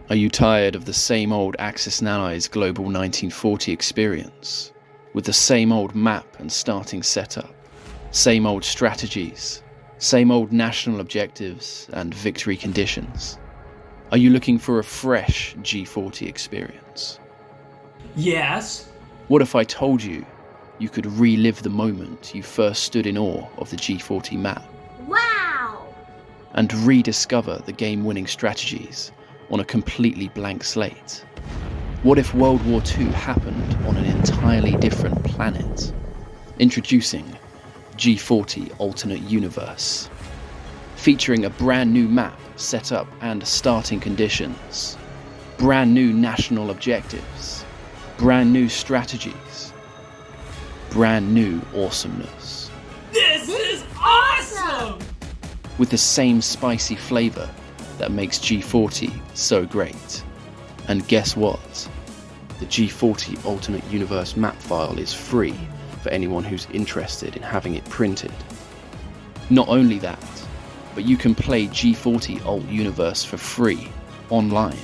Are you tired of the same old Axis and Allies Global 1940 experience? With the same old map and starting setup, same old strategies, same old national objectives and victory conditions? Are you looking for a fresh G40 experience? Yes. What if I told you you could relive the moment you first stood in awe of the G40 map? Wow! And rediscover the game-winning strategies on a completely blank slate? What if World War II happened on an entirely different planet? Introducing G40 Alternate Universe, featuring a brand new map, setup and starting conditions, brand new national objectives, brand new strategies, brand new awesomeness. This is awesome! With the same spicy flavour that makes G40 so great. And guess what? The G40 Alternate Universe map file is free for anyone who's interested in having it printed. Not only that, but you can play G40 Alt Universe for free online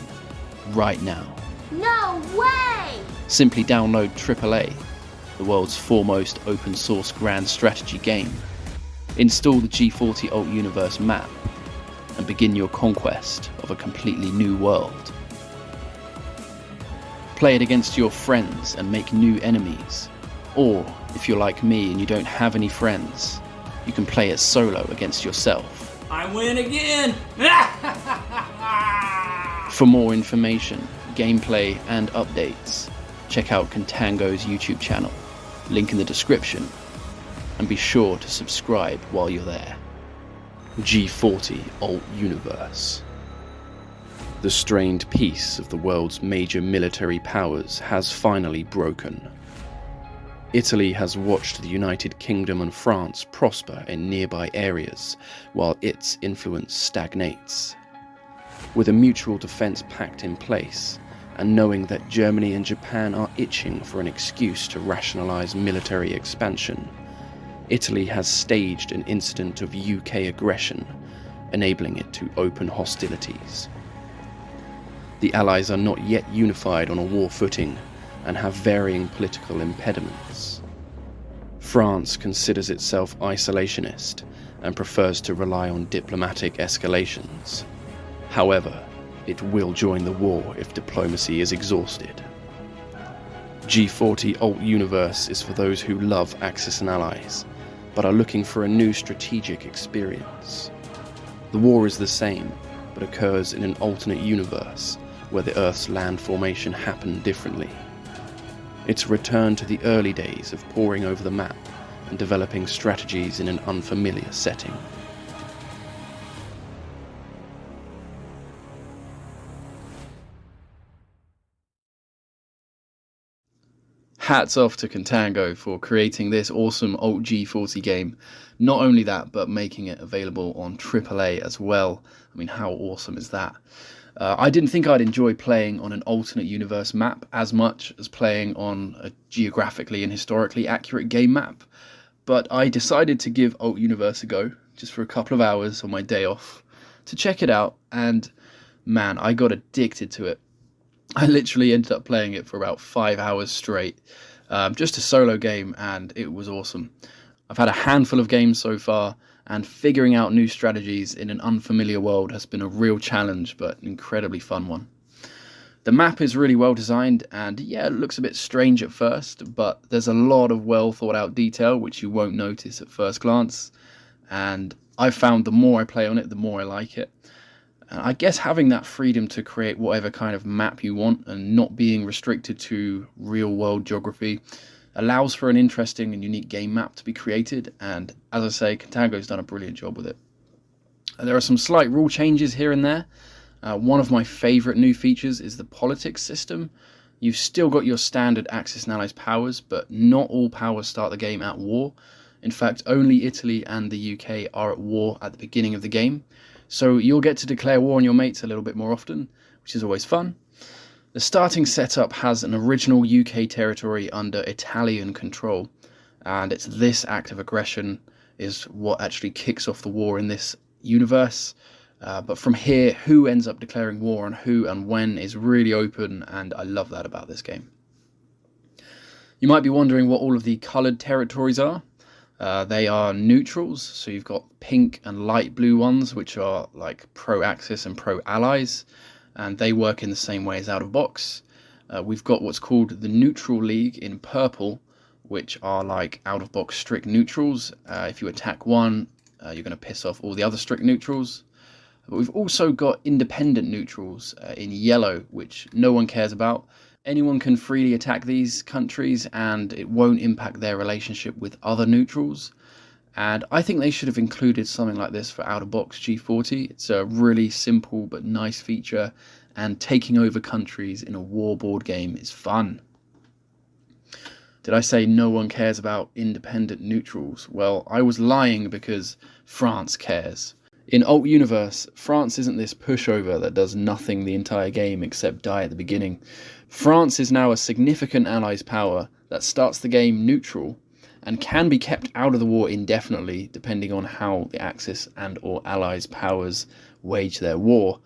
right now. No way! Simply download AAA, the world's foremost open source grand strategy game. Install the G40 Alt Universe map and begin your conquest of a completely new world. Play it against your friends and make new enemies. Or, if you're like me and you don't have any friends, you can play it solo against yourself. I win again! For more information, gameplay and updates, check out Contango's YouTube channel, link in the description, and be sure to subscribe while you're there. G40 Alt Universe. The strained peace of the world's major military powers has finally broken. Italy has watched the United Kingdom and France prosper in nearby areas, while its influence stagnates. With a mutual defence pact in place, and knowing that Germany and Japan are itching for an excuse to rationalise military expansion, Italy has staged an incident of UK aggression, enabling it to open hostilities. The Allies are not yet unified on a war footing and have varying political impediments. France considers itself isolationist and prefers to rely on diplomatic escalations. However, it will join the war if diplomacy is exhausted. G40 Alt Universe is for those who love Axis and Allies, but are looking for a new strategic experience. The war is the same, but occurs in an alternate universe where the Earth's land formation happened differently. It's a return to the early days of poring over the map and developing strategies in an unfamiliar setting. Hats off to Contango for creating this awesome Alt G40 game. Not only that, but making it available on AAA as well. I mean, how awesome is that? I didn't think I'd enjoy playing on an alternate universe map as much as playing on a geographically and historically accurate game map, but I decided to give Alt Universe a go, just for a couple of hours on my day off, to check it out, and man, I got addicted to it. I literally ended up playing it for about 5 hours straight, just a solo game, and it was awesome. I've had a handful of games so far, and figuring out new strategies in an unfamiliar world has been a real challenge, but an incredibly fun one. The map is really well designed, and yeah, it looks a bit strange at first, but there's a lot of well thought out detail which you won't notice at first glance, and I've found the more I play on it, the more I like it. And I guess having that freedom to create whatever kind of map you want and not being restricted to real world geography allows for an interesting and unique game map to be created, and as I say, Contango's done a brilliant job with it. There are some slight rule changes here and there. One of my favourite new features is the politics system. You've still got your standard Axis and Allies powers, but not all powers start the game at war. In fact, only Italy and the UK are at war at the beginning of the game, so you'll get to declare war on your mates a little bit more often, which is always fun. The starting setup has an original UK territory under Italian control, and it's this act of aggression is what actually kicks off the war in this universe. But from here, who ends up declaring war on who and when is really open, and I love that about this game. You might be wondering what all of the coloured territories are. They are neutrals, so you've got pink and light blue ones, which are like pro-Axis and pro-allies, and they work in the same way as out of box. We've got what's called the Neutral League in purple, which are like out of box strict neutrals. If you attack one, you're going to piss off all the other strict neutrals. But we've also got independent neutrals in yellow, which no one cares about. Anyone can freely attack these countries and it won't impact their relationship with other neutrals. And I think they should have included something like this for out-of-box G40. It's a really simple but nice feature, and taking over countries in a war board game is fun. Did I say no one cares about independent neutrals? Well, I was lying, because France cares. In Alt Universe, France isn't this pushover that does nothing the entire game except die at the beginning. France is now a significant allies power that starts the game neutral and can be kept out of the war indefinitely depending on how the Axis and or allies powers wage their war.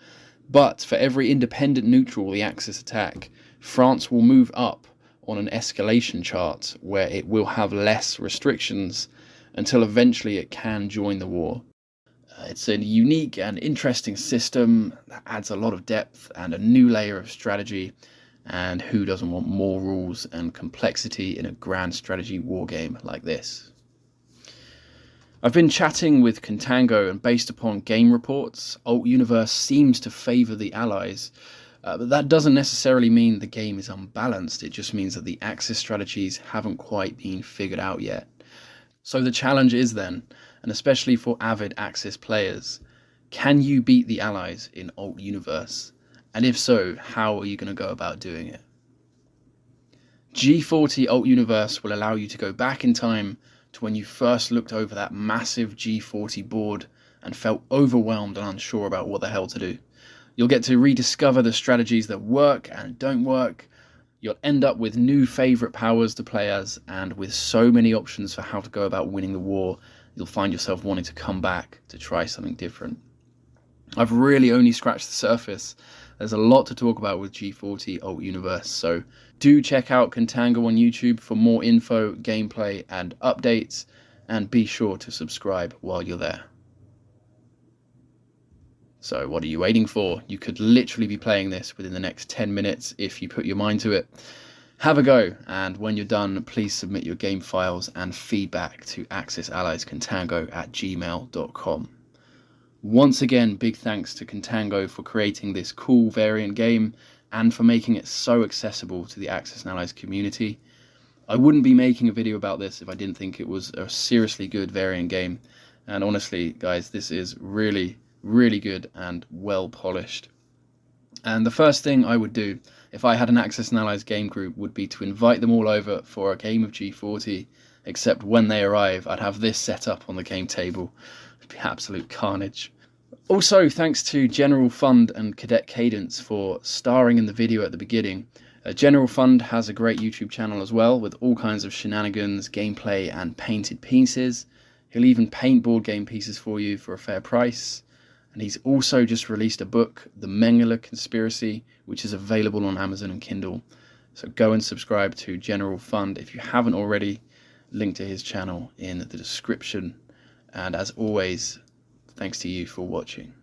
But for every independent neutral the Axis attack, France will move up on an escalation chart where it will have less restrictions until eventually it can join the war. It's a unique and interesting system that adds a lot of depth and a new layer of strategy, and who doesn't want more rules and complexity in a grand strategy war game like this? I've been chatting with Contango, and based upon game reports, Alt Universe seems to favour the allies, but that doesn't necessarily mean the game is unbalanced. It just means that the Axis strategies haven't quite been figured out yet. So the challenge is then, and especially for avid Axis players, can you beat the allies in Alt Universe? And if so, how are you going to go about doing it? G40 Alt Universe will allow you to go back in time to when you first looked over that massive G40 board and felt overwhelmed and unsure about what the hell to do. You'll get to rediscover the strategies that work and don't work. You'll end up with new favourite powers to play as, and with so many options for how to go about winning the war, you'll find yourself wanting to come back to try something different. I've really only scratched the surface. There's a lot to talk about with G40 Alt Universe, so do check out Contango on YouTube for more info, gameplay and updates, and be sure to subscribe while you're there. So what are you waiting for? You could literally be playing this within the next 10 minutes if you put your mind to it. Have a go, and when you're done, please submit your game files and feedback to AxisAlliesContango@gmail.com. Once again, big thanks to Contango for creating this cool variant game and for making it so accessible to the Axis and Allies community. I wouldn't be making a video about this if I didn't think it was a seriously good variant game, and honestly guys, this is really good and well polished. And the first thing I would do if I had an Axis and Allies game group would be to invite them all over for a game of G40, except when they arrive I'd have this set up on the game table. It'd be absolute carnage. Also, thanks to Generalfund and Cadet Cadence for starring in the video at the beginning. Generalfund has a great YouTube channel as well, with all kinds of shenanigans, gameplay and painted pieces. He'll even paint board game pieces for you for a fair price. And he's also just released a book, The Mengele Conspiracy, which is available on Amazon and Kindle. So go and subscribe to Generalfund if you haven't already. Link to his channel in the description. And as always, thanks to you for watching.